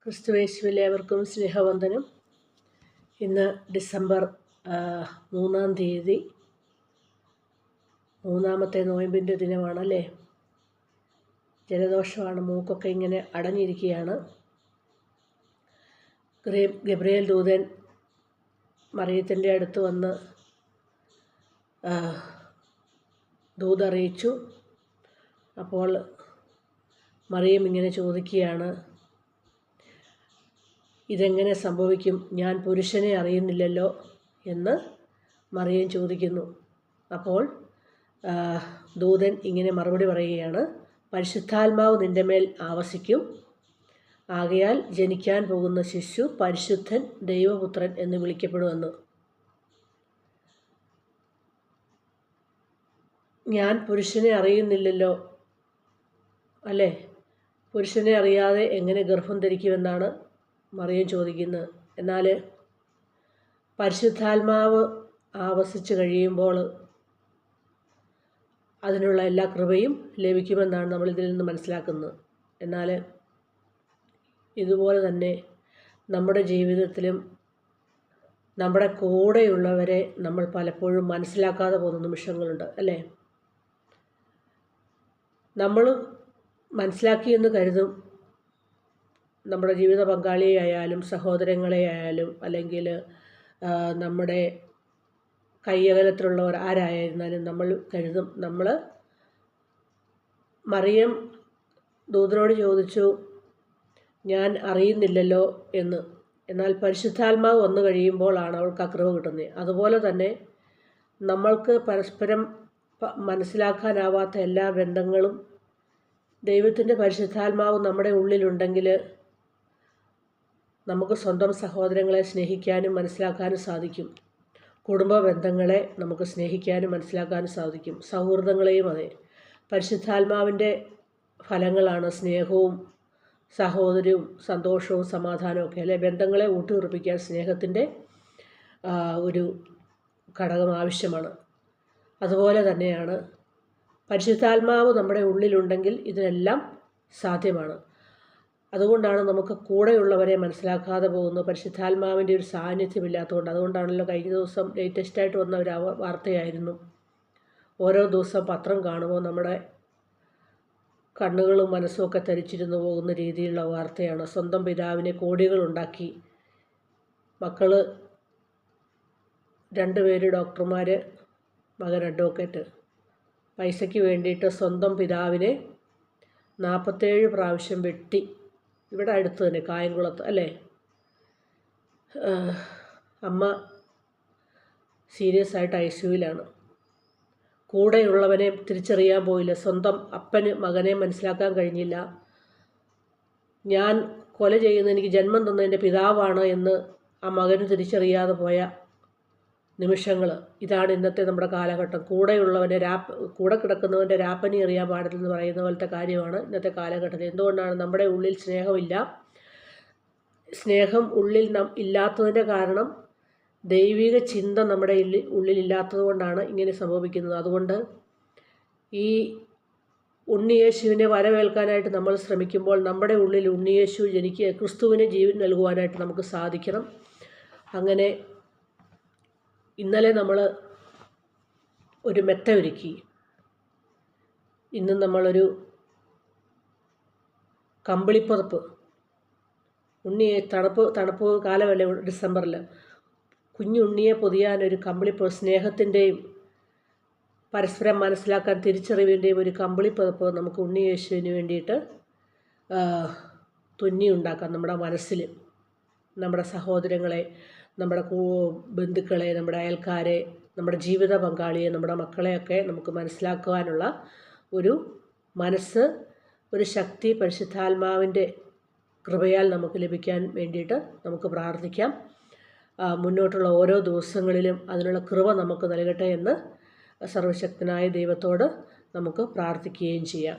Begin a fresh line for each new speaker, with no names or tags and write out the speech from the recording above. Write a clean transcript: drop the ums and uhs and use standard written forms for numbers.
ക്രിസ്തുയേശുവിൽ ഏവർക്കും സ്നേഹവന്ദനം. ഇന്ന് ഡിസംബർ 3-ാം തീയതി, മൂന്നാമത്തെ നോയമ്പിൻ്റെ ദിനമാണല്ലേ. ജലദോഷമാണ്, മൂക്കൊക്കെ ഇങ്ങനെ അടഞ്ഞിരിക്കുകയാണ്. ഗബ്രിയേൽ ദൂതൻ മറിയത്തിൻ്റെ അടുത്ത് വന്ന് ദൂതറിയിച്ചു. അപ്പോൾ മറിയം ഇങ്ങനെ ചോദിക്കുകയാണ്, ഇതെങ്ങനെ സംഭവിക്കും? ഞാൻ പുരുഷനെ അറിയുന്നില്ലല്ലോ എന്ന് മറിയം ചോദിക്കുന്നു. അപ്പോൾ ദൂതൻ ഇങ്ങനെ മറുപടി പറയുകയാണ്, പരിശുദ്ധാത്മാവ് നിൻ്റെ മേൽ ആവസിക്കും, ആകയാൽ ജനിക്കാൻ പോകുന്ന ശിശു പരിശുദ്ധൻ ദൈവപുത്രൻ എന്ന് വിളിക്കപ്പെടുമെന്ന്. ഞാൻ പുരുഷനെ അറിയുന്നില്ലല്ലോ അല്ലേ, പുരുഷനെ അറിയാതെ എങ്ങനെ ഗർഭം ധരിക്കുമെന്നാണ് മറിയം ചോദിക്കുന്നത്. എന്നാൽ പരിശുദ്ധാത്മാവ് ആവസിച്ച് കഴിയുമ്പോൾ അതിനുള്ള എല്ലാ കൃപയും ലഭിക്കുമെന്നാണ് നമ്മൾ ഇതിൽ നിന്ന് മനസ്സിലാക്കുന്നത്. എന്നാൽ ഇതുപോലെ തന്നെ നമ്മുടെ ജീവിതത്തിലും നമ്മുടെ കൂടെയുള്ളവരെ നമ്മൾ പലപ്പോഴും മനസ്സിലാക്കാതെ പോകുന്ന നിമിഷങ്ങളുണ്ട് അല്ലേ. നമ്മൾ മനസ്സിലാക്കിയെന്ന് കരുതും, നമ്മുടെ ജീവിത പങ്കാളിയായാലും സഹോദരങ്ങളെ ആയാലും അല്ലെങ്കിൽ നമ്മുടെ കയ്യകലത്തിലുള്ളവർ ആരായിരുന്നാലും നമ്മൾ കരുതും നമ്മൾ. മറിയം ദൂതനോട് ചോദിച്ചു, ഞാൻ അറിയുന്നില്ലല്ലോ എന്ന്. എന്നാൽ പരിശുദ്ധാത്മാവ് വന്നു കഴിയുമ്പോഴാണ് അവൾക്ക് ആ കൃപ കിട്ടുന്നത്. അതുപോലെ തന്നെ നമ്മൾക്ക് പരസ്പരം മനസ്സിലാക്കാനാവാത്ത എല്ലാ ബന്ധങ്ങളും ദൈവത്തിൻ്റെ പരിശുദ്ധാത്മാവ് നമ്മുടെ ഉള്ളിലുണ്ടെങ്കിൽ നമുക്ക് സ്വന്തം സഹോദരങ്ങളെ സ്നേഹിക്കാനും മനസ്സിലാക്കാനും സാധിക്കും. കുടുംബ ബന്ധങ്ങളെ നമുക്ക് സ്നേഹിക്കാനും മനസ്സിലാക്കാനും സാധിക്കും. സൗഹൃദങ്ങളെയും അതെ. പരിശുദ്ധാത്മാവിൻ്റെ ഫലങ്ങളാണ് സ്നേഹവും സഹോദര്യവും സന്തോഷവും സമാധാനവും ഒക്കെ അല്ലെ. ബന്ധങ്ങളെ ഊട്ടിയുറപ്പിക്കാൻ സ്നേഹത്തിൻ്റെ ഒരു ഘടകം ആവശ്യമാണ്. അതുപോലെ തന്നെയാണ് പരിശുദ്ധാത്മാവ് നമ്മുടെ ഉള്ളിലുണ്ടെങ്കിൽ ഇതിനെല്ലാം സാധ്യമാണ്. അതുകൊണ്ടാണ് നമുക്ക് കൂടെയുള്ളവരെ മനസ്സിലാക്കാതെ പോകുന്നത്, പരിശുദ്ധാത്മാവിൻ്റെ ഒരു സാന്നിധ്യമില്ലാത്തതുകൊണ്ട്. അതുകൊണ്ടാണല്ലോ കഴിഞ്ഞ ദിവസം ലേറ്റസ്റ്റായിട്ട് വന്ന ഒരു വാർത്തയായിരുന്നു. ഓരോ ദിവസം പത്രം കാണുമ്പോൾ നമ്മുടെ കണ്ണുകളും മനസ്സും ഒക്കെ തരിച്ചിരുന്നു പോകുന്ന രീതിയിലുള്ള വാർത്തയാണ്. സ്വന്തം പിതാവിനെ കോടികളുണ്ടാക്കി, മക്കൾ 2 പേര് ഡോക്ടർമാർ, മകൻ അഡ്വക്കേറ്റ്, പൈസയ്ക്ക് വേണ്ടിയിട്ട് സ്വന്തം പിതാവിനെ 47 പ്രാവശ്യം വെട്ടി. ഇവിടെ അടുത്ത് തന്നെ കായംകുളത്ത് അല്ലേ. അമ്മ സീരിയസ് ആയിട്ട് ICUവിലാണ്. കൂടെയുള്ളവനെ തിരിച്ചറിയാൻ പോയില്ല. സ്വന്തം അപ്പന് മകനെ മനസ്സിലാക്കാൻ കഴിഞ്ഞില്ല. ഞാൻ കൊല ചെയ്യുന്ന, എനിക്ക് ജന്മം തന്ന എൻ്റെ പിതാവാണ് എന്ന് ആ മകന് തിരിച്ചറിയാതെ പോയ നിമിഷങ്ങൾ. ഇതാണ് ഇന്നത്തെ നമ്മുടെ കാലഘട്ടം. കൂടെയുള്ളവൻ്റെ കൂടെ കിടക്കുന്നവൻ്റെ രാപ്പനി അറിയാൻ പാടില്ലെന്ന് പറയുന്ന പോലത്തെ കാര്യമാണ് ഇന്നത്തെ കാലഘട്ടത്തിൽ. എന്തുകൊണ്ടാണ്? നമ്മുടെ ഉള്ളിൽ സ്നേഹമില്ല. സ്നേഹം ഉള്ളിൽ ഇല്ലാത്തതിൻ്റെ കാരണം ദൈവിക ചിന്ത നമ്മുടെ ഉള്ളിലില്ലാത്തത് കൊണ്ടാണ് ഇങ്ങനെ സംഭവിക്കുന്നത്. അതുകൊണ്ട് ഈ ഉണ്ണിയേശുവിനെ വരവേൽക്കാനായിട്ട് നമ്മൾ ശ്രമിക്കുമ്പോൾ നമ്മുടെ ഉള്ളിൽ ഉണ്ണിയേശു ജനിക്കുക, ക്രിസ്തുവിന് ജീവൻ നൽകുവാനായിട്ട് നമുക്ക് സാധിക്കണം. അങ്ങനെ ഇന്നലെ നമ്മൾ ഒരു മെത്ത ഒരുക്കി. ഇന്ന് നമ്മളൊരു കമ്പിളിപ്പുതപ്പ്, ഉണ്ണിയെ തണുപ്പ് കാലമല്ലേ ഡിസംബറിൽ, കുഞ്ഞുണ്ണിയെ പൊതിയാനൊരു കമ്പിളിപ്പുതപ്പ്, സ്നേഹത്തിൻ്റെയും പരസ്പരം മനസ്സിലാക്കാൻ തിരിച്ചറിവിൻ്റെയും ഒരു കമ്പിളിപ്പുതപ്പ് നമുക്ക് ഉണ്ണിയേശുവിന് വേണ്ടിയിട്ട് തുന്നി ഉണ്ടാക്കാം. നമ്മുടെ മനസ്സിൽ നമ്മുടെ സഹോദരങ്ങളെ, നമ്മുടെ ബന്ധുക്കളെ, നമ്മുടെ അയൽക്കാരെ, നമ്മുടെ ജീവിത പങ്കാളിയെ, നമ്മുടെ മക്കളെയൊക്കെ നമുക്ക് മനസ്സിലാക്കുവാനുള്ള ഒരു മനസ്സ്, ഒരു ശക്തി പരിശുദ്ധാത്മാവിൻ്റെ കൃപയാൽ നമുക്ക് ലഭിക്കാൻ വേണ്ടിയിട്ട് നമുക്ക് പ്രാർത്ഥിക്കാം. മുന്നോട്ടുള്ള ഓരോ ദിവസങ്ങളിലും അതിനുള്ള കൃപ നമുക്ക് നൽകട്ടെ എന്ന് സർവശക്തനായ ദൈവത്തോട് നമുക്ക് പ്രാർത്ഥിക്കുകയും ചെയ്യാം.